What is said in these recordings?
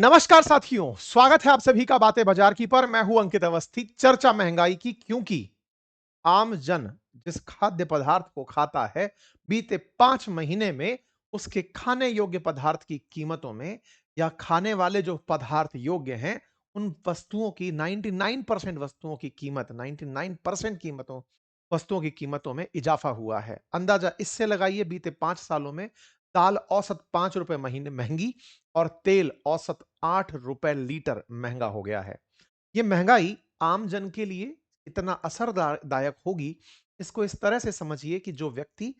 नमस्कार साथियों, स्वागत है आप सभी का बातें बाजार की पर। मैं हूं अंकित अवस्थी। चर्चा महंगाई की, क्योंकि आम जन जिस खाद्य पदार्थ को खाता है, बीते 5 महीने में उसके खाने योग्य पदार्थ की कीमतों में या खाने वाले जो पदार्थ योग्य हैं, उन वस्तुओं की 99% वस्तुओं की कीमत 99% कीमतों वस्तुओं की कीमतों में इजाफा हुआ है। अंदाजा इससे लगाइए, बीते 5 सालों में दाल औसत 5 रुपए महीने महंगी और तेल औसत 8 रुपए लीटर महंगा हो गया है। ये महंगाई आम जन के लिए इतना असरदायक होगी, इसको इस तरह से समझिए कि जो व्यक्ति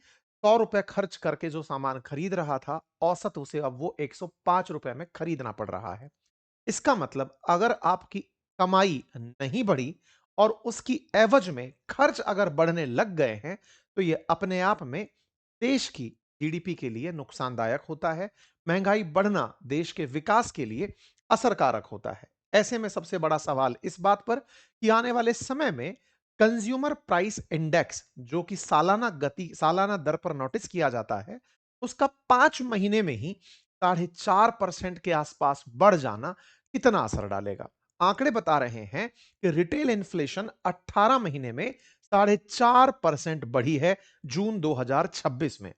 100 रुपए खर्च करके जो सामान खरीद रहा था, औसत उसे अब वो 105 रुपए में खरीदना पड़ रहा है। इसका मतलब अगर आपकी कमाई नहीं बढ़ी और उसकी एवज में खर्च अगर बढ़ने लग गए हैं, तो ये अपने आप में देश की जीडीपी के लिए नुकसानदायक होता है। महंगाई बढ़ना देश के विकास के लिए असरकारक होता है। ऐसे में सबसे बड़ा सवाल इस बात पर कि आने वाले समय में कंज्यूमर प्राइस इंडेक्स, जो कि सालाना दर पर नोटिस किया जाता है, उसका 5 महीने में ही 4.5% के आसपास बढ़ जाना कितना असर डालेगा। आंकड़े बता रहे हैं कि रिटेल इन्फ्लेशन 18 महीने में 4.5% बढ़ी है, जून 2026 में।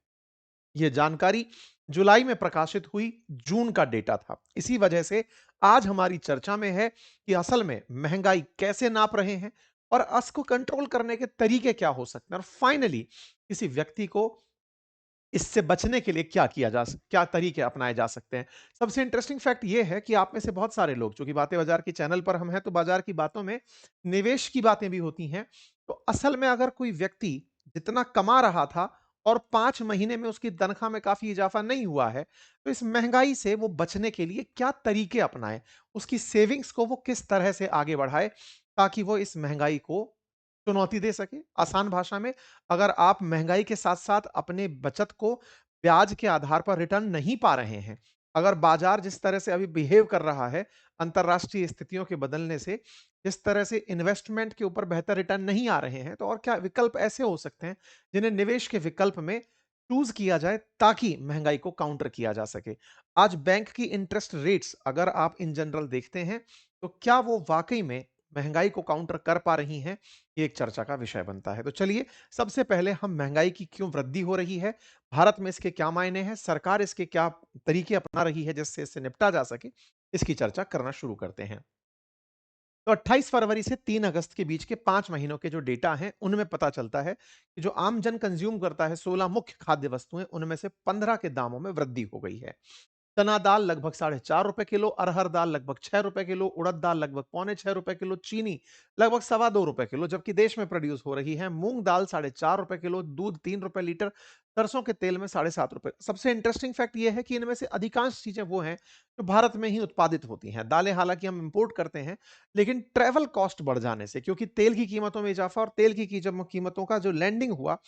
यह जानकारी जुलाई में प्रकाशित हुई जून का डेटा था। इसी वजह से आज हमारी चर्चा में है कि असल में महंगाई कैसे नाप रहे हैं और इसको कंट्रोल करने के तरीके क्या हो सकते हैं, और फाइनली किसी व्यक्ति को इससे बचने के लिए क्या तरीके अपनाए जा सकते हैं। सबसे इंटरेस्टिंग फैक्ट यह है कि आप में से बहुत सारे लोग, चूंकि बातें बाजार की चैनल पर हम हैं, तो बाजार की बातों में निवेश की बातें भी होती हैं। तो असल में अगर कोई व्यक्ति जितना कमा रहा था और 5 महीने में उसकी तनख्वाह में काफी इजाफा नहीं हुआ है, तो इस महंगाई से वो बचने के लिए क्या तरीके अपनाए, उसकी सेविंग्स को वो किस तरह से आगे बढ़ाए, ताकि वो इस महंगाई को चुनौती दे सके। आसान भाषा में, अगर आप महंगाई के साथ-साथ अपने बचत को ब्याज के आधार पर रिटर्न नहीं पा रहे हैं, अगर बाजार जिस तरह से अभी बिहेव कर रहा है, अंतर्राष्ट्रीय स्थितियों के बदलने से जिस तरह से इन्वेस्टमेंट के ऊपर बेहतर रिटर्न नहीं आ रहे हैं, तो और क्या विकल्प ऐसे हो सकते हैं जिन्हें निवेश के विकल्प में चूज किया जाए, ताकि महंगाई को काउंटर किया जा सके। आज बैंक की इंटरेस्ट रेट्स अगर आप इन जनरल देखते हैं, तो क्या वो वाकई में महंगाई को काउंटर कर पा रही हैं, ये एक चर्चा का विषय बनता है। तो चलिए, सबसे पहले हम महंगाई की क्यों वृद्धि हो रही है, भारत में इसके क्या मायने हैं, सरकार इसके क्या तरीके अपना रही है जिससे इससे निपटा जा सके, इसकी चर्चा करना शुरू करते हैं। तो 28 फरवरी से 3 अगस्त के बीच के 5 महीनों के जो डेटा हैं, उनमें पता चलता है कि जो आम जन कंज्यूम करता है, 16 मुख्य खाद्य वस्तुएं, उनमें से 15 के दामों में वृद्धि हो गई है। चना दाल लगभग 4.5 रुपए किलो, अरहर दाल लगभग 6 रुपए किलो, उड़द दाल लगभग 6.25 रुपए किलो, चीनी लगभग 2.25 रुपए किलो, जबकि देश में प्रोड्यूस हो रही है। मूंग दाल 4.5 रुपए किलो, दूध 3 रुपए लीटर, सरसों के तेल में 7.5 रुपए। सबसे इंटरेस्टिंग फैक्ट यह है कि इनमें से अधिकांश चीजें वो हैं जो भारत में ही उत्पादित होती हैं। दालें हालांकि हम इंपोर्ट करते हैं, लेकिन ट्रेवल कॉस्ट बढ़ जाने से, क्योंकि तेल की कीमतों में इजाफा और तेल की कीमतों का जो लैंडिंग हुआ,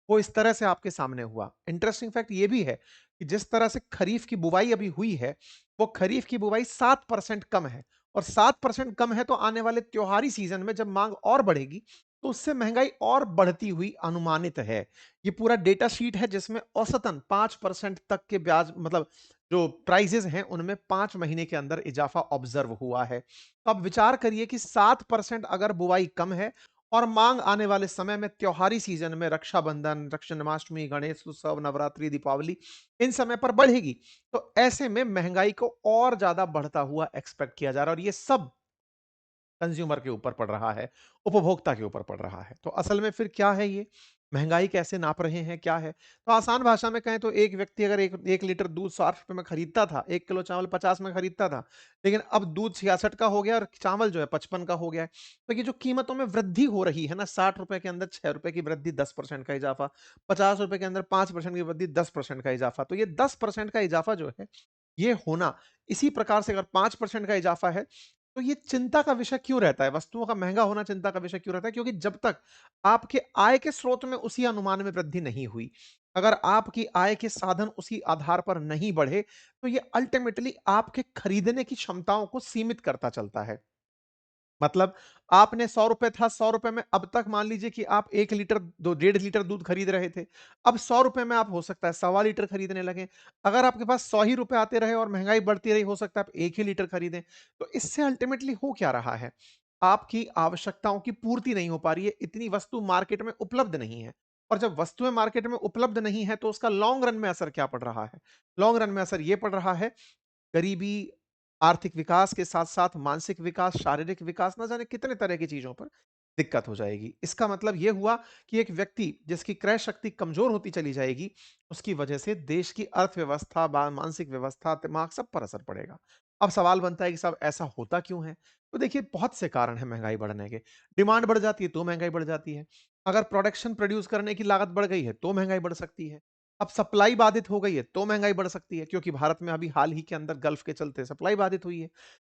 वो इस तरह से आपके सामने हुआ। इंटरेस्टिंग फैक्ट ये भी है कि जिस तरह से खरीफ की बुवाई अभी हुई है, वो खरीफ की बुवाई 7% कम है, और 7% कम है तो आने वाले त्योहारी सीजन में जब मांग और बढ़ेगी, तो उससे महंगाई और बढ़ती हुई अनुमानित है। ये पूरा डेटा शीट है जिसमें औसतन 5% तक के ब्याज, मतलब जो प्राइजेस हैं, उनमें 5 महीने के अंदर इजाफा ऑब्जर्व हुआ है। तो अब विचार करिए कि 7% अगर बुवाई कम है और मांग आने वाले समय में त्योहारी सीजन में, रक्षाबंधन, जन्माष्टमी, गणेश उत्सव, नवरात्रि, दीपावली, इन समय पर बढ़ेगी, तो ऐसे में महंगाई को और ज्यादा बढ़ता हुआ एक्सपेक्ट किया जा रहा है, और ये सब कंज्यूमर के ऊपर पड़ रहा है, उपभोक्ता के ऊपर पड़ रहा है। तो असल में फिर क्या है ये? महंगाई कैसे नाप रहे हैं, क्या है? तो आसान भाषा में कहें तो एक व्यक्ति अगर 1 लीटर दूध 60 रुपए में खरीदता था, 1 किलो चावल 50 में खरीदता था, लेकिन अब दूध 66 का हो गया और चावल जो है 55 का हो गया है। तो ये जो कीमतों में वृद्धि हो रही है ना, 60 रुपए के अंदर 6 रुपए की वृद्धि, 10% का इजाफा, 50 रुपए के अंदर 5% की वृद्धि, 10% का इजाफा। तो ये 10% का इजाफा जो है, ये होना, इसी प्रकार से अगर 5% का इजाफा है, तो ये चिंता का विषय क्यों रहता है? वस्तुओं का महंगा होना चिंता का विषय क्यों रहता है? क्योंकि जब तक आपके आय के स्रोत में उसी अनुमान में वृद्धि नहीं हुई, अगर आपकी आय के साधन उसी आधार पर नहीं बढ़े, तो ये अल्टीमेटली आपके खरीदने की क्षमताओं को सीमित करता चलता है। मतलब आपने ₹100 था, ₹100 में अब तक मान लीजिए कि आप 1 लीटर, दो 1.5 लीटर दूध खरीद रहे थे। अब ₹100 में आप हो सकता है सवा लीटर खरीदने लगें। अगर आपके पास 100 ही रुपए आते रहे और महँगाई बढ़ती रही, हो सकता है आप 1 ही लीटर खरीदें। तो इससे अल्टीमेटली हो क्या रहा है? आपकी आवश्यकताओं की पूर्ति नहीं हो पा रही है, इतनी वस्तु मार्केट में उपलब्ध नहीं है। और जब वस्तुएँ मार्केट में उपलब्ध नहीं है, तो उसका लॉन्ग रन में असर क्या पड़ रहा है? लॉन्ग रन में असर ये पड़ रहा है, गरीबी, आर्थिक विकास के साथ-साथ मानसिक विकास, शारीरिक विकास, ना जाने कितने तरह की चीज़ों पर दिक्कत हो जाएगी। इसका मतलब ये हुआ कि एक व्यक्ति जिसकी क्रय शक्ति कमज़ोर होती चली जाएगी, उसकी वजह से देश की अर्थव्यवस्था, मानसिक व्यवस्था, दिमाग सब पर असर पड़ेगा। अब सवाल बनता है कि साहब ऐसा होता क्यों है? तो देखिए बहुत से कारण हैं महँगाई बढ़ने के। डिमांड बढ़ जाती है तो महँगाई बढ़ जाती है। अगर प्रोडक्शन प्रोड्यूस करने की लागत बढ़ गई है तो महँगाई बढ़ सकती है। अब सप्लाई बाधित हो गई है तो महँगाई बढ़ सकती है, क्योंकि भारत में अभी हाल ही के अंदर गल्फ के चलते सप्लाई बाधित हुई है।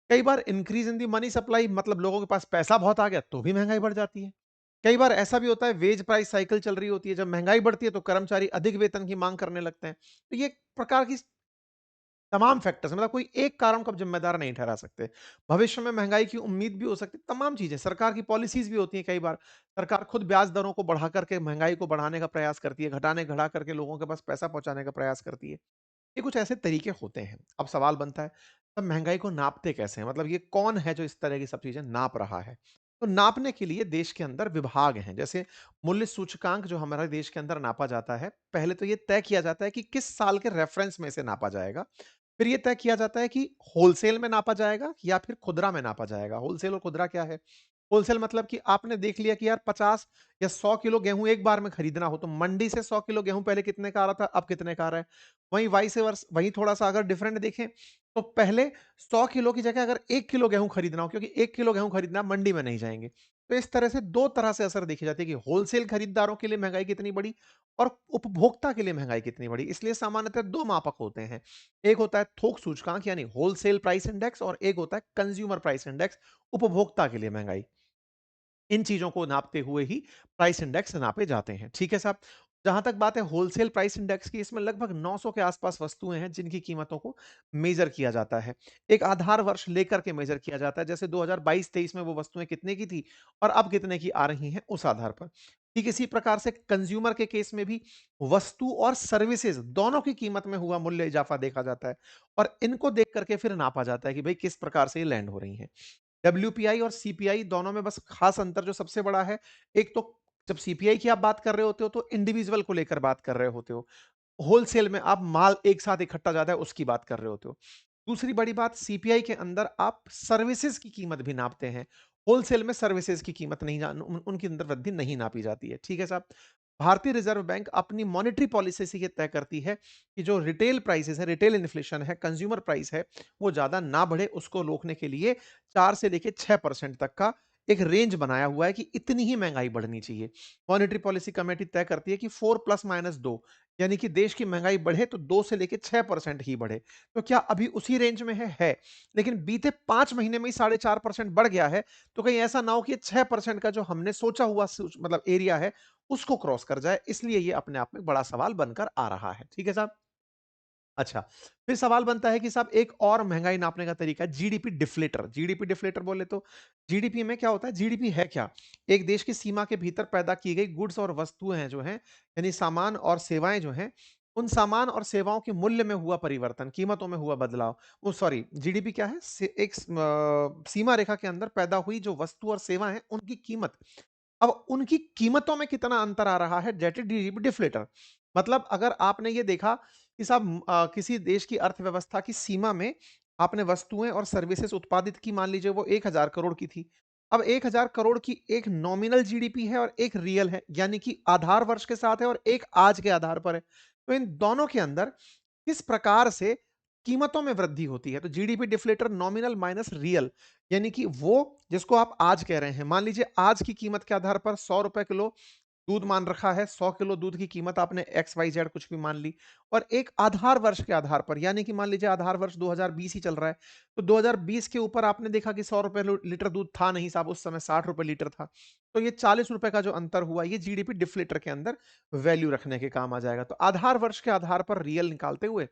कई बार increase in the money supply, मतलब लोगों के पास पैसा बहुत आ गया तो भी महँगाई बढ़ जाती है। कई बार ऐसा भी होता है, वेज प्राइस साइकिल चल रही होती है, जब महँगाई बढ़ती है तो कर्मचारी अधिक वेतन की माँग करने लगते हैं। तो ये एक प्रकार की तमाम फैक्टर्स, मतलब कोई एक कारण को आप ज़िम्मेदार नहीं ठहरा सकते। भविष्य में महँगाई की उम्मीद भी हो सकती है, तमाम चीज़ें, सरकार की पॉलिसीज़ भी होती हैं कई बार। सरकार खुद ब्याज दरों को बढ़ा कर के महँगाई को बढ़ाने का प्रयास करती है, घटा करके लोगों के पास पैसा पहुँचाने का प्रयास करती है। ये कुछ ऐसे तरीके होते हैं। अब सवाल बनता है, तब महँगाई को नापते कैसे हैं? मतलब ये कौन है जो इस तरह की सब चीज़ें नाप रहा है? तो नापने के लिए देश के अंदर विभाग हैं। जैसे मूल्य सूचकांक जो हमारे देश के अंदर नापा जाता है, पहले तो ये तय किया जाता है कि किस साल के रेफ़रेंस में इसे नापा जाएगा। फिर ये तय किया जाता है कि होलसेल में नापा जाएगा या फिर खुदरा में नापा जाएगा। होलसेल और खुदरा क्या है? होलसेल मतलब कि आपने देख लिया कि यार 50 या 100 किलो गेहूँ एक बार में खरीदना हो, तो मंडी से 100 किलो गेहूँ पहले कितने का आ रहा था, अब कितने का आ रहा है। वहीं वाइस वर्स वहीं थोड़ा-सा अगर डिफरेंट देखें, तो पहले 100 किलो की जगह अगर 1 किलो गेहूँ खरीदना हो, क्योंकि 1 किलो गेहूँ खरीदना है, मंडी में नहीं जाएँगे। तो इस तरह से 2 तरह से असर देखी जाती है कि होलसेल खरीदारों के लिए महँगाई कितनी बढ़ी और उपभोक्ता के लिए महँगाई कितनी बढ़ी। इसलिए सामान्यतः 2 मापक होते हैं। एक होता है थोक सूचकांक यानी होलसेल प्राइस इंडेक्स, और एक होता है कंज्यूमर प्राइस इंडेक्स, उपभोक्ता के लिए महँगाई। इन चीज़ों को नापते हुए ही प्राइस इंडेक्स नापे जाते हैं। ठीक है साहब? जहाँ तक बात है होलसेल प्राइस इंडेक्स की, इसमें लगभग 900 के आस-पास वस्तुएँ हैं जिनकी कीमतों को मेज़र किया जाता है। एक आधार वर्ष लेकर के मेज़र किया जाता है, जैसे 2022-23 में वो वस्तुएँ कितने की थी और अब कितने की आ रही हैं, उस आधार पर। ठीक इसी प्रकार से कंज़्यूमर के केस में भी वस्तु और सर्विसेज़ दोनों की कीमत में हुआ मूल्य इज़ाफ़ा देखा जाता है और इनको देख कर के फिर नापा जाता है कि भई किस प्रकार से ये लैंड हो रही हैं। डब्ल्यूपीआई और सीपीआई दोनों में बस खास अंतर जो सबसे बड़ा है, एक तो जब सीपीआई की आप बात कर रहे होते हो तो इंडिविजुअल को लेकर बात कर रहे होते हो। होलसेल में आप माल एक साथ इकट्ठा जाता है उसकी बात कर रहे होते हो। दूसरी बड़ी बात, सीपीआई के अंदर आप सर्विसेज़ की कीमत भी नापते हैं। होलसेल में सर्विसेज़ की कीमत नहीं जान उन उनकी अंदर वृद्धि नहीं नापी जाती है। ठीक है साहब? भारतीय रिज़र्व बैंक अपनी मॉनेटरी पॉलिसी से ये तय करती है कि जो रिटेल प्राइसेज़ है, रिटेल इन्फ्लेशन है, कंज्यूमर प्राइस है, वो ज़्यादा ना बढ़े, उसको रोकने के लिए 4 से लेके 6% तक का एक रेंज बनाया हुआ है कि इतनी ही महँगाई बढ़नी चाहिए। मॉनेटरी पॉलिसी कमेटी तय करती है कि 4 प्लस माइनस 2, यानी कि देश की महँगाई बढ़े तो 2 से लेके 6% ही बढ़े। तो क्या अभी उसी रेंज में है? है। लेकिन बीते 5 महीने में ही 4.5% बढ़ गया है, तो कहीं ऐसा ना हो कि ये 6% का जो हमने सोचा हुआ मतलब एरिया है, उसको क्रॉस कर जाए, इसलिए ये अपने आप में बड़ा सवाल बनकर आ रहा है। ठीक है साहब? अच्छा, फिर सवाल बनता है कि साहब एक और महँगाई नापने का तरीका है जीडीपी डिफ्लेटर। जीडीपी डिफ्लेटर बोले तो जीडीपी में क्या होता है? जीडीपी है क्या? एक देश की सीमा के भीतर पैदा की गई गुड्स और वस्तुएँ हैं जो हैं, यानी सामान और सेवाएँ जो हैं, उन सामान और सेवाओं के मूल्य में हुआ परिवर्तन, कीमतों में हुआ बदलाव। वो सॉरी, जीडीपी क्या है? सीमा रेखा के अंदर पैदा हुई जो वस्तु और सेवा हैं, उनकी कीमत। अब उनकी कीमतों में कितना अंतर आ रहा है, दैट इज़ डिफ्लेटर। मतलब अगर आपने ये देखा कि साहब किसी देश की अर्थव्यवस्था की सीमा में आपने वस्तुएँ और सर्विसेज़ उत्पादित की, मान लीजिए वो 1000 करोड़ की थी। अब 1000 करोड़ की एक नॉमिनल जीडीपी है और एक रियल है, यानी कि आधार वर्ष के साथ है और एक आज के आधार पर है। तो इन दोनों के अंदर किस प्रकार से कीमतों में वृद्धि होती है, तो GDP deflator nominal minus real, यानी कि वो जिसको आप आज कह रहे हैं, मान लीजिए आज की कीमत के आधार पर ₹100 किलो दूध मान रखा है, 100 किलो दूध की कीमत आपने एक्स वाई जेड कुछ भी मान ली, और एक आधार वर्ष के आधार पर, यानी कि मान लीजिए आधार वर्ष 2020 ही चल रहा है, तो 2020 के ऊपर आपने देखा कि ₹100 लीटर दूध था नहीं साहब, उस समय ₹60 लीटर था। तो ये ₹40 का जो अंतर हुआ, ये जीडीपी डिफ्लेटर के अंदर वैल्यू रखने के काम आ जाएगा। तो आधार वर्ष के आधार पर रियल निकालते हुए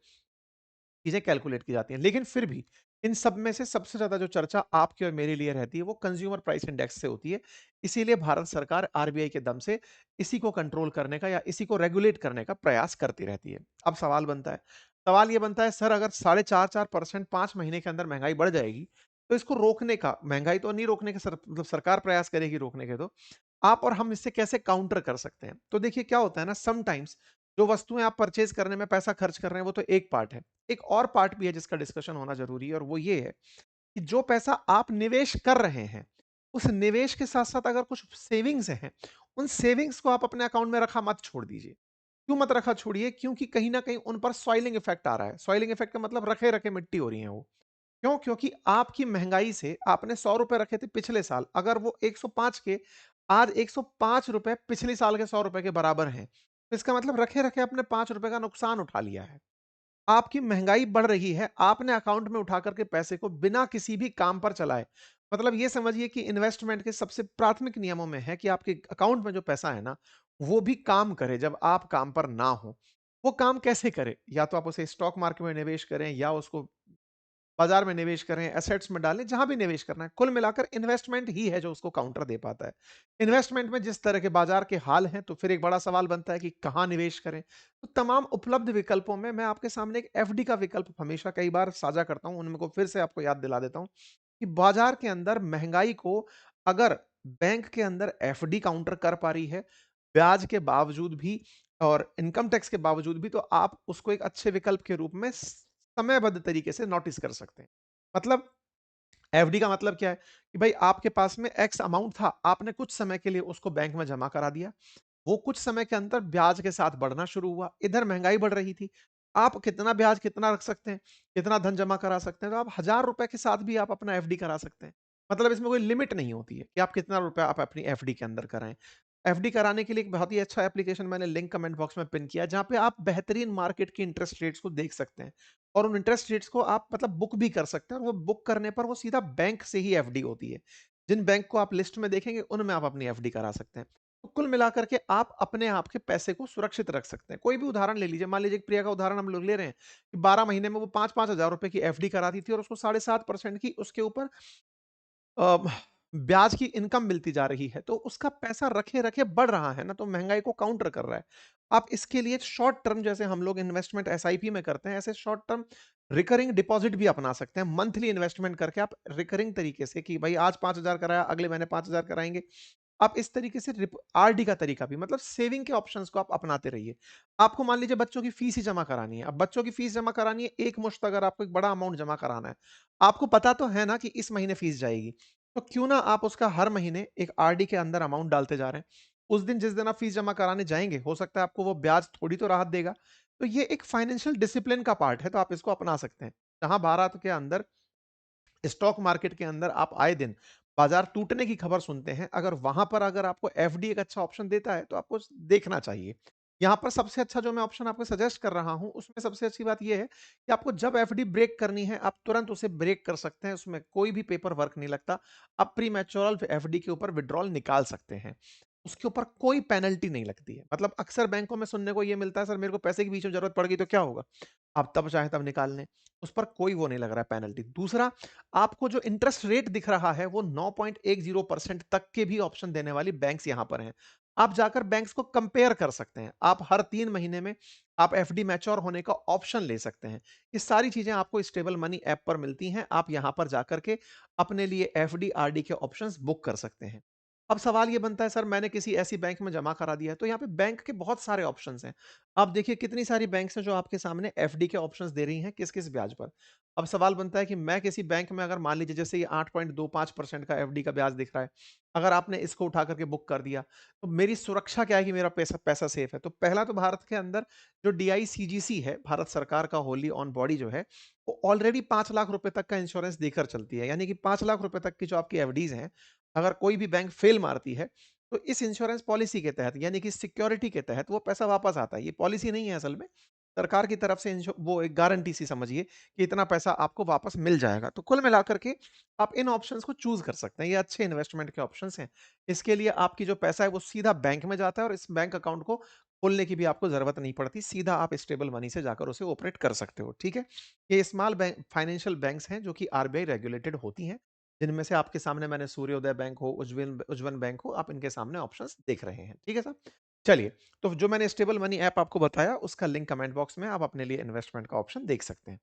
चीज़ें कैलकुलेट की जाती हैं। लेकिन फिर भी इन सब में से सबसे ज़्यादा जो चर्चा आपके और मेरे लिए रहती है, वो कंज़्यूमर प्राइस इंडेक्स से होती है। इसीलिए भारत सरकार आरबीआई के दम से इसी को कंट्रोल करने का या इसी को रेगुलेट करने का प्रयास करती रहती है। अब सवाल ये बनता है सर अगर साढ़े 4-4% 5 महीने के अंदर महँगाई बढ़ जाएगी, तो इसको रोकने का महँगाई तो नहीं रोकने का मतलब सरकार प्रयास करेगी रोकने के तो, आप और हम इससे कैसे काउंटर कर सकते हैं? तो देखिए क्या होता है ना समटाइम्स जो वस्तुएँ आप परचेज़ करने में पैसा खर्च कर रहे हैं, वो तो एक पार्ट है। एक और पार्ट भी है जिसका डिस्कशन होना ज़रूरी है और वो ये है कि जो पैसा आप निवेश कर रहे हैं, उस निवेश के साथ-साथ अगर कुछ सेविंग्स हैं, उन सेविंग्स को आप अपने अकाउंट में रखा मत छोड़ दीजिए। क्यों मत रखा छोड़िए? क्योंकि कहीं न कहीं उन पर सॉइलिंग इफ़ेक्ट आ रहा है। सॉइलिंग इफ़ेक्ट का मतलब रखे-रखे मिट्टी हो रही हैं वो। क्यों? क्योंकि आपकी महँगाई से आपने ₹100 रखे थे पिछले साल, अगर वो 105 के आज ₹105 पिछले साल के ₹100 के बराबर हैं। तो इसका मतलब रखे-रखे आपने ₹5 का नुकसान उठा लिया है। आपकी महँगाई बढ़ रही है, आपने अकाउंट में उठा कर के पैसे को बिना किसी भी काम पर चलाए मतलब ये समझिए कि इन्वेस्टमेंट के सबसे प्राथमिक नियमों में है कि आपके अकाउंट में जो पैसा है ना, वो भी काम करे जब आप काम पर ना हो। वो काम कैसे करे? या तो आप उसे स्टॉक मार्केट में निवेश करें या उसको बाजार में निवेश करें, एसेट्स में डालें, जहाँ भी निवेश करना है। कुल मिलाकर इन्वेस्टमेंट ही है जो उसको काउंटर दे पाता है। इन्वेस्टमेंट में जिस तरह के बाजार के हाल हैं, तो फिर एक बड़ा सवाल बनता है कि कहाँ निवेश करें? तो तमाम उपलब्ध विकल्पों में मैं आपके सामने एक एफडी का विकल्प हमेशा कई बार साझा करता हूँ, उनको फिर से आपको याद दिला देता हूँ कि बाजार के अंदर महँगाई को अगर बैंक के अंदर एफडी काउंटर कर पा रही है, ब्याज के बावजूद भी और इनकम टैक्स के बावजूद भी, तो आप उसको एक अच्छे विकल्प के रूप में समयबद्ध तरीके से नोटिस कर सकते हैं। मतलब एफडी का मतलब क्या है कि भाई आपके पास में एक्स अमाउंट था, आपने कुछ समय के लिए उसको बैंक में जमा करा दिया। वो कुछ समय के अंदर ब्याज के साथ बढ़ना शुरू हुआ। इधर महँगाई बढ़ रही थी। आप कितना ब्याज कितना रख सकते हैं, कितना धन जमा करा सकते हैं, तो आप ₹1000 के साथ भी आप अपना एफडी करा सकते हैं। मतलब इसमें कोई लिमिट नहीं होती है कि आप कितना रुपया आप अपनी एफडी के अंदर कराएँ। एफडी कराने के लिए एक बहुत ही अच्छा एप्लीकेशन मैंने लिंक कमेंट बॉक्स में पिन किया है, जहाँ पे आप बेहतरीन मार्केट की इंटरेस्ट रेट्स को देख सकते हैं और उन इंटरेस्ट रेट्स को आप मतलब बुक भी कर सकते हैं और वो बुक करने पर वो सीधा बैंक से ही एफडी होती है। जिन बैंक को आप लिस्ट में देखेंगे, उनमें आप अपनी एफडी करा सकते हैं। तो कुल मिलाकर के आप अपने आप के पैसे को सुरक्षित रख सकते हैं। कोई भी उदाहरण ले लीजिए, मान लीजिए कि प्रिया का उदाहरण हम लोग ले रहे हैं कि 12 महीने में वो 5-5 हज़ार रुपए की एफडी कराती थी और उसको 7.5% की उसके ऊपर अ, ब्याज की इनकम मिलती जा रही है, तो उसका पैसा रखे-रखे बढ़ रहा है ना, तो महँगाई को काउंटर कर रहा है। आप इसके लिए शॉर्ट टर्म जैसे हम लोग इन्वेस्टमेंट एसआईपी में करते हैं, ऐसे शॉर्ट टर्म रिकरिंग डिपॉज़िट भी अपना सकते हैं। मंथली इन्वेस्टमेंट करके आप रिकरिंग तरीके से कि भई आज 5,000 कराया, अगले महीने 5,000 कराएँगे। आप इस तरीके से आरडी का तरीका भी मतलब सेविंग के ऑप्शंस को आप अपनाते रहिए। आपको मान लीजिए बच्चों की फीस ही जमा करानी है। अब बच्चों की फीस जमा करानी है, एक मुश्त अगर आपको एक बड़ा अमाउंट जमा कराना है। आपको पता तो है ना कि इस महीने फीस जाएगी। तो क्यों ना आप उसका हर महीने एक आरडी के अंदर अमाउंट डालते जा रहे हैं। उस दिन जिस दिन आप फीस जमा कराने जाएँगे, हो सकता है आपको वो ब्याज थोड़ी तो राहत देगा। तो ये एक फाइनेंशियल डिसिप्लिन का पार्ट है, तो आप इसको अपना सकते हैं। जहाँ भारत के अंदर स्टॉक मार्केट के अंदर आप आए दिन बाजार टूटने की खबर सुनते हैं, अगर वहाँ पर अगर आपको एफडी एक अच्छा ऑप्शन देता है, तो आपको देखना चाहिए। यहाँ पर सबसे अच्छा जो मैं ऑप्शन आपको सजेस्ट कर रहा हूँ, उसमें सबसे अच्छी बात ये है कि आपको जब एफडी ब्रेक करनी है, आप तुरंत उसे ब्रेक कर सकते हैं, उसमें कोई भी पेपर वर्क नहीं लगता। आप प्रीमैच्योरल एफडी के ऊपर विथड्रॉल निकाल सकते हैं। उसके ऊपर कोई पेनल्टी नहीं लगती है। मतलब अक्सर बैंकों में सुनने को ये मिलता है, सर मेरे को पैसे के बीच में ज़रूरत पड़ गई तो क्या होगा? आप तब चाहे तब निकाल लें। उस पर कोई वो नहीं लग रहा है पेनल्टी। दूसरा आपको जो इंटरेस्ट रेट दिख रहा है वो 9.10% तक के भी ऑप्शन देने वाली बैंक्स यहां पर हैं। आप जाकर बैंक्स को कंपेयर कर सकते हैं। आप हर 3 महीने में आप एफडी मैच्योर होने का ऑप्शन ले सकते हैं। ये सारी चीजें आपको स्टेबल मनी ऐप पर मिलती हैं। आप यहां पर जाकर के अपने लिए एफडी, आरडी के ऑप्शंस बुक कर सकते हैं। अब सवाल ये बनता है सर मैंने किसी ऐसी बैंक में जमा करा दिया है, तो यहाँ पे बैंक के बहुत सारे ऑप्शंस हैं। आप देखिए कितनी सारी बैंक्स हैं जो आपके सामने एफडी के ऑप्शंस दे रही हैं किस-किस ब्याज पर। अब सवाल बनता है कि मैं किसी बैंक में अगर मान लीजिए जैसे ये 8.25% का एफडी का ब्याज दिख रहा है, अगर आपने इसको उठा करके बुक कर दिया, तो मेरी सुरक्षा क्या है कि मेरा पैसा पैसा सेफ है? तो पहला तो भारत के अंदर जो डीआईसीजीसी है, भारत सरकार का होली ऑन बॉडी जो है, वो ऑलरेडी 5 लाख रुपए तक का इंश्योरेंस देकर चलती है। यानी कि 5 लाख रुपए तक की जो आपकी एफडीज़ हैं, अगर कोई भी बैंक फेल मारती है, तो इस इंश्योरेंस पॉलिसी के तहत यानी कि सिक्योरिटी के तहत वो पैसा वापस आता है। ये पॉलिसी नहीं है असल में, सरकार की तरफ से वो एक गारंटी सी समझिए कि इतना पैसा आपको वापस मिल जाएगा। तो कुल मिलाकर के आप इन ऑप्शंस को चूज़ कर सकते हैं। ये अच्छे इन्वेस्टमेंट के ऑप्शंस हैं। इसके लिए आपकी जो पैसा है वो सीधा बैंक में जाता है और इस बैंक अकाउंट को खोलने की भी आपको ज़रूरत नहीं पड़ती, सीधा आप स्टेबल मनी से जाकर उसे ऑपरेट कर सकते हो, ठीक है? ये स्मॉल बैंक फाइनेंशियल बैंक्स हैं जो कि आरबीआई रेगुलेटेड होती हैं, जिनमें से आपके सामने मैंने सूर्योदय बैंक हो, उज्जवल बैंक हो, आप इनके सामने ऑप्शंस देख रहे हैं, ठीक है साहब? चलिए, तो जो मैंने स्टेबल मनी ऐप आपको बताया, उसका लिंक कमेंट बॉक्स में आप अपने लिए इन्वेस्टमेंट का ऑप्शन देख सकते हैं।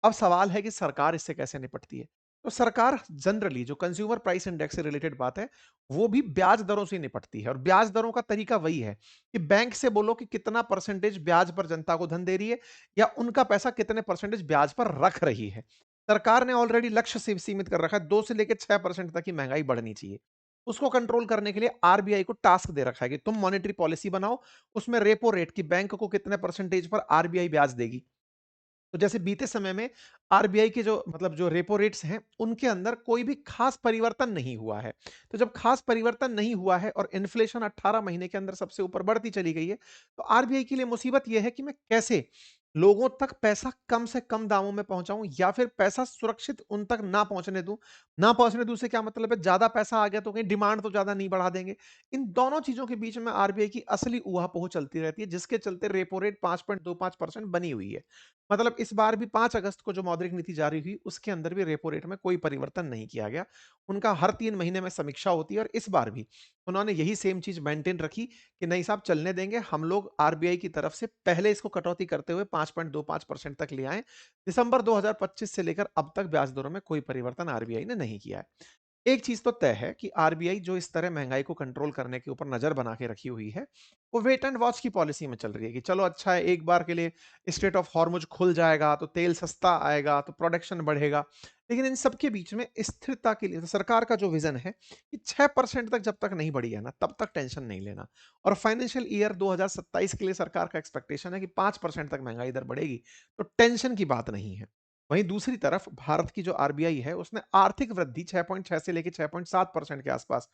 अब सवाल है कि सरकार इससे कैसे निपटती है? तो सरकार जनरली जो कंज्यूमर प्राइस इंडेक्स से रिलेटेड बात है, वो भी ब्याज दरों से निपटती है और ब्याज दरों का तरीका वही है कि बैंक से बोलो कि कितना परसेंटेज ब्याज पर जनता को धन दे रही है या उनका पैसा कितने परसेंटेज ब्याज पर रख रही है। सरकार ने ऑलरेडी लक्ष्य सीमित कर रखा है, 2 से लेके 6% तक की महंगाई बढ़नी चाहिए। उसको कंट्रोल करने के लिए आरबीआई को टास्क दे रखा है कि तुम मॉनेटरी पॉलिसी बनाओ, उसमें रेपो रेट की बैंक को कितने परसेंटेज पर आरबीआई ब्याज देगी। तो जैसे बीते समय में आरबीआई के जो मतलब जो रेपो रेट्स हैं, उनके अंदर कोई भी खास परिवर्तन नहीं हुआ है। तो जब खास परिवर्तन नहीं हुआ है और इन्फ्लेशन 18 महीने के अंदर सबसे ऊपर बढ़ती चली गई है, तो आरबीआई के लिए मुसीबत ये है कि मैं कैसे लोगों तक पैसा कम से कम दामों में पहुँचाऊँ या फिर पैसा सुरक्षित उन तक ना पहुँचने दूँ। ना पहुँचने दूँ से क्या मतलब है, ज़्यादा पैसा आ गया तो कहीं डिमांड तो ज़्यादा नहीं बढ़ा देंगे। इन दोनों चीज़ों के बीच में आरबीआई की असली ऊहा-पोह चलती रहती है, जिसके चलते रेपो रेट 5.25% बनी हुई है। मतलब इस बार भी 5 अगस्त को जो मौद्रिक नीति जारी हुई, उसके अंदर भी रेपो रेट में कोई परिवर्तन नहीं किया गया। उनका हर 3 महीने में समीक्षा होती है और इस बार भी उन्होंने यही सेम चीज़ मेंटेन रखी कि नहीं साहब चलने देंगे, हम लोग आरबीआई की तरफ से पहले इसको कटौती करते हुए 5.25% तक ले आए। दिसंबर 2025 से लेकर अब तक ब्याज दरों में कोई परिवर्तन आरबीआई ने नहीं किया है। एक चीज तो तय है कि आरबीआई जो इस तरह महंगाई को कंट्रोल करने के ऊपर नजर बना के रखी हुई है, वो वेट एंड वॉच की पॉलिसी में चल रही है कि चलो अच्छा है, एक बार के लिए स्ट्रेट ऑफ हॉर्मुज खुल जाएगा तो तेल सस्ता आएगा तो प्रोडक्शन बढ़ेगा। लेकिन इन सब के बीच में स्थिरता के लिए तो सरकार का जो विजन है कि 6% तक जब तक नहीं बढ़ी है ना, तब तक टेंशन नहीं लेना। और फाइनेंशियल ईयर 2027 के लिए सरकार का एक्सपेक्टेशन है कि 5% तक महंगाई दर बढ़ेगी, तो टेंशन की बात नहीं है। वहीं दूसरी तरफ भारत की जो आरबीआई है, उसने आर्थिक वृद्धि 6.6 से लेके 6.7% के आसपास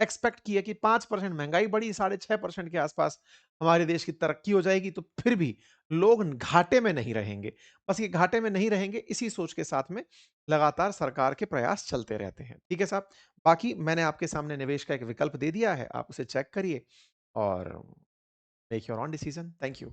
एक्सपेक्ट की है कि 5% महंगाई बढ़ी, 6.5% के आसपास हमारे देश की तरक्की हो जाएगी, तो फिर भी लोग घाटे में नहीं रहेंगे। बस ये घाटे में नहीं रहेंगे, इसी सोच के साथ में लगातार सरकार के प्रयास चलते रहते हैं। ठीक है साहब? बाकी मैंने आपके सामने निवेश का एक विकल्प दे दिया है, आप उसे चेक करिए और make your own decision. Thank you.